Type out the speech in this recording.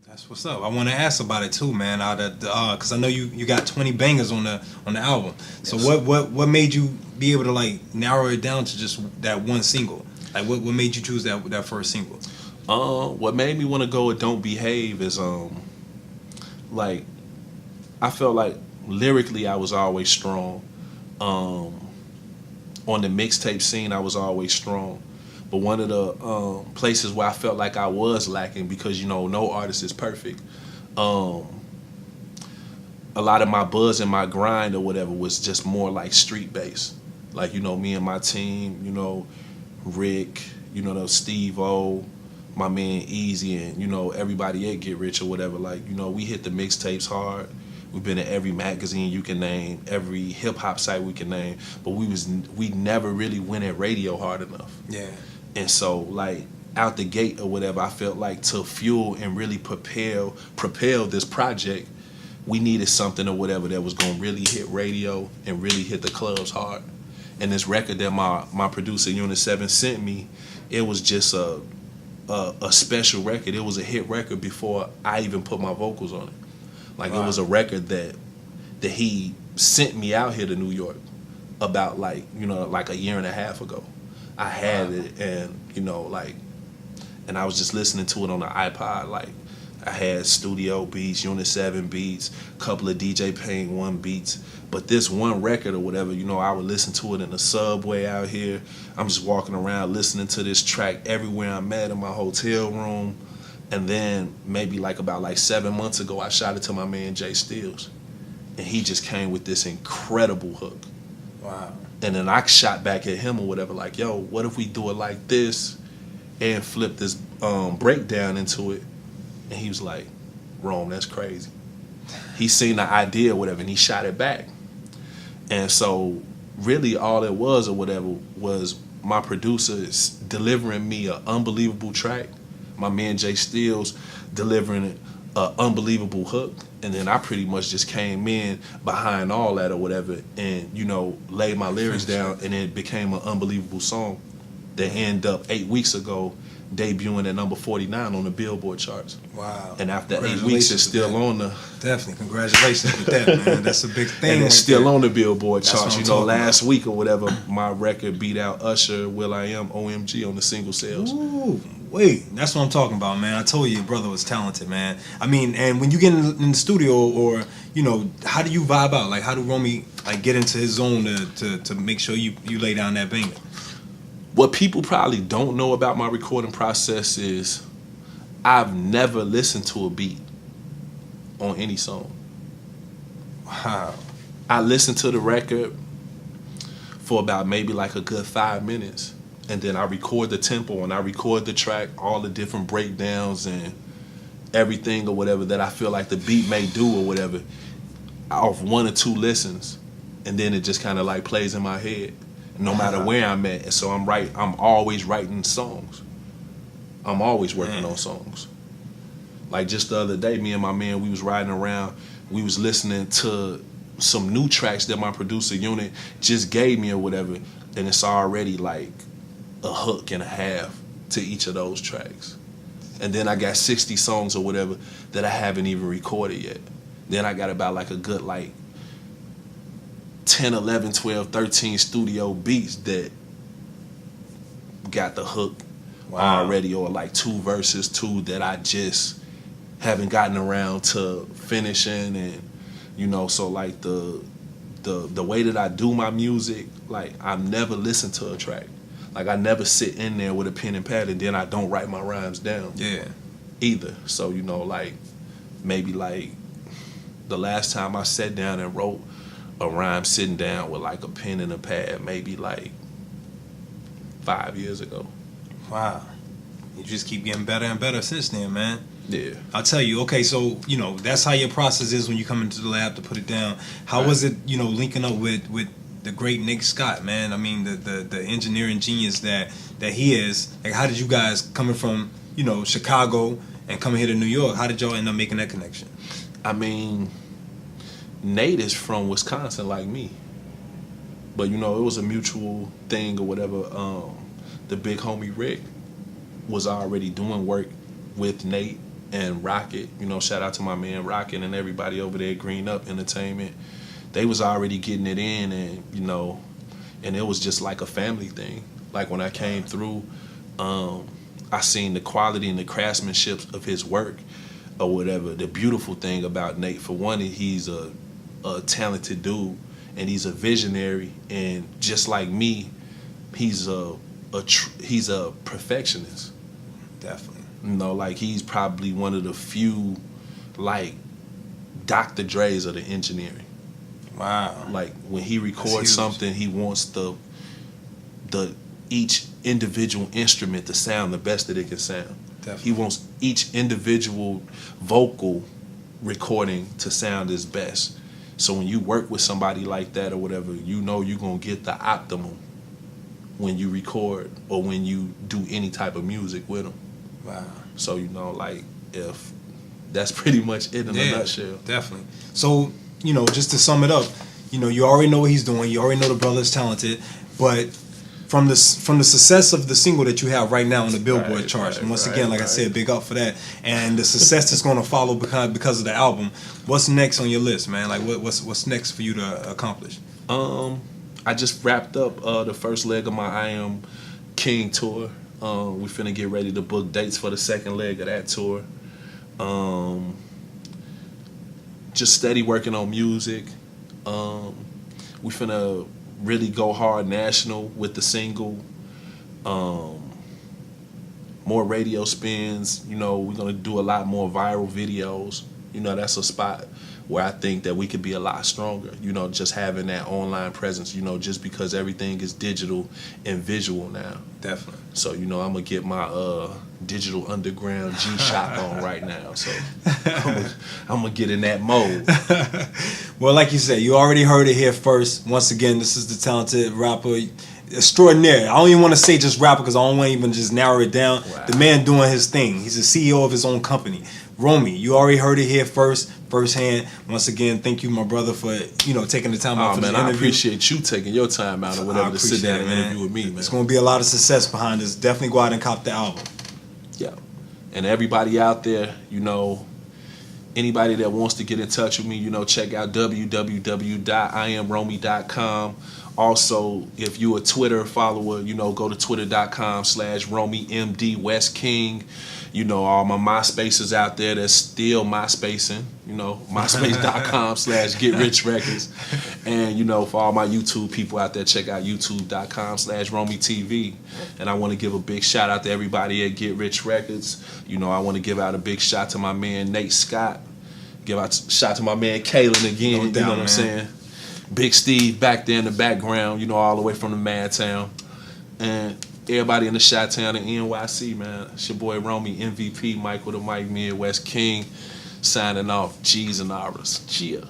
That's what's up. I want to ask about it too, man. Out of because I know you got 20 bangers on the album. So Yes. what made you be able to like narrow it down to just that one single? Like what made you choose that first single? What made me want to go with "Don't Behave" is like I felt like lyrically I was always strong. On the mixtape scene, I was always strong. But one of the places where I felt like I was lacking, because no artist is perfect. A lot of my buzz and my grind or whatever was just more like street based. Like me and my team, Rick, Steve O, my man Easy, and everybody at Get Rich or whatever. Like we hit the mixtapes hard. We've been at every magazine you can name, every hip hop site we can name, but we never really went at radio hard enough. Yeah. And so like out the gate or whatever, I felt like to fuel and really propel this project, we needed something or whatever that was gonna really hit radio and really hit the clubs hard. And this record that my producer Unit 7 sent me, it was just a special record. It was a hit record before I even put my vocals on it. Like It was a record that he sent me out here to New York about like a year and a half ago. I had it, and and I was just listening to it on the iPod. Like I had studio beats, Unit 7 beats, couple of DJ Pain 1 beats. But this one record or whatever, I would listen to it in the subway out here. I'm just walking around listening to this track everywhere I'm at in my hotel room. And then maybe about 7 months ago, I shot it to my man Jay Steels. And he just came with this incredible hook. Wow. And then I shot back at him or whatever, like, yo, what if we do it like this and flip this breakdown into it? And he was like, Rome, that's crazy. He seen the idea or whatever, and he shot it back. And so really all it was or whatever was my producer delivering me an unbelievable track, my man Jay Steels delivering an unbelievable hook, and then I pretty much just came in behind all that or whatever and, laid my lyrics down, and it became an unbelievable song that ended up 8 weeks ago debuting at number 49 on the Billboard charts. Wow. And after 8 weeks, it's still on the... Definitely. Congratulations with that, man. That's a big thing. And it's right still there. on the Billboard That's charts. what I'm talking Last about. week or whatever, my record beat out Usher, Will.i.am, OMG on the single sales. Ooh, wait. That's what I'm talking about, man. I told you your brother was talented, man. I mean, and when you get in the studio or, how do you vibe out? Like, how do Romey, get into his zone to make sure you lay down that banger? What people probably don't know about my recording process is I've never listened to a beat on any song. Wow. I listen to the record for about maybe a good 5 minutes, and then I record the tempo and I record the track, all the different breakdowns and everything or whatever that I feel like the beat may do or whatever off 1 or 2 listens, and then it just kind of plays in my head no matter where I'm at. And so I'm always writing songs. I'm always working on songs. Like just the other day, me and my man, we was riding around, we was listening to some new tracks that my producer Unit just gave me or whatever, and it's already a hook and a half to each of those tracks. And then I got 60 songs or whatever that I haven't even recorded yet. Then I got about a good 10, 11, 12, 13 studio beats that got the hook already, or 2 verses, 2 that I just haven't gotten around to finishing. And so the way that I do my music, I've never listened to a track. I never sit in there with a pen and pad and then I don't write my rhymes down. Yeah. Either. So maybe the last time I sat down and wrote a rhyme sitting down with a pen and a pad, maybe 5 years ago. Wow. You just keep getting better and better since then, man. Yeah. I'll tell you, okay, so, that's how your process is when you come into the lab to put it down. How was it, linking up with the great Nick Scott, man? I mean, the engineering genius that he is. How did you guys, coming from, Chicago and coming here to New York, how did y'all end up making that connection? I mean, Nate is from Wisconsin like me. But, it was a mutual thing or whatever. The big homie Rick was already doing work with Nate and Rocket, you know, shout out to my man Rocket and everybody over there at Green Up Entertainment. They was already getting it in, and you know, and it was just like a family thing. Like when I came through, I seen the quality and the craftsmanship of his work or whatever. The beautiful thing about Nate, for one, he's a talented dude and he's a visionary, and just like me, he's a perfectionist. Definitely. You know, like he's probably one of the few, like, Dr. Dre's of the engineering. Wow. Like when he records something, he wants the each individual instrument to sound the best that it can sound. Definitely. He wants each individual vocal recording to sound his best. So when you work with somebody like that or whatever, you know you're gonna get the optimum when you record or when you do any type of music with them. Wow. So, you know, like, if that's pretty much it in a nutshell. Definitely. So, you know, just to sum it up, you know, you already know what he's doing. You already know the brother's talented. But from the success of the single that you have right now on the Billboard charts, and once again, like I said, big up for that. And the success that's going to follow because of the album. What's next on your list, man? Like, what's next for you to accomplish? I just wrapped up the first leg of my I Am King tour. We finna get ready to book dates for the second leg of that tour. Just steady working on music. We finna really go hard national with the single. More radio spins. You know, we're gonna do a lot more viral videos. You know, that's a spot where I think that we could be a lot stronger, you know, just having that online presence, you know, just because everything is digital and visual now. Definitely. So, you know, I'm going to get my digital underground G-Shock on right now. So I'm going to get in that mode. Well, like you said, you already heard it here first. Once again, this is the talented rapper extraordinaire. I don't even want to say just rapper because I don't want to even just narrow it down. Wow. The man doing his thing. He's the CEO of his own company. Romey, you already heard it here firsthand. Once again, thank you, my brother, for taking the time out for this interview. I appreciate you taking your time out or whatever to sit down and interview with me, man. It's going to be a lot of success behind this. Definitely go out and cop the album. Yeah. And everybody out there, you know, anybody that wants to get in touch with me, you know, check out www.iamromey.com. Also, if you a Twitter follower, you know, go to twitter.com/RomeyMDWestKing. You know, all my MySpaces out there that's still MySpacing, you know, myspace.com/GetRichRecords. And, you know, for all my YouTube people out there, check out youtube.com/RomeyTV. And I want to give a big shout out to everybody at Get Rich Records. You know, I want to give out a big shout to my man Nate Scott. Give out a shout to my man Kalon again, you know what I'm saying? Big Steve back there in the background, you know, all the way from the Madtown. And everybody in the Chi-Town and NYC, man. It's your boy Romey, MVP, Michael the Mike, Midwest King, signing off. G's and Auras. Cheer.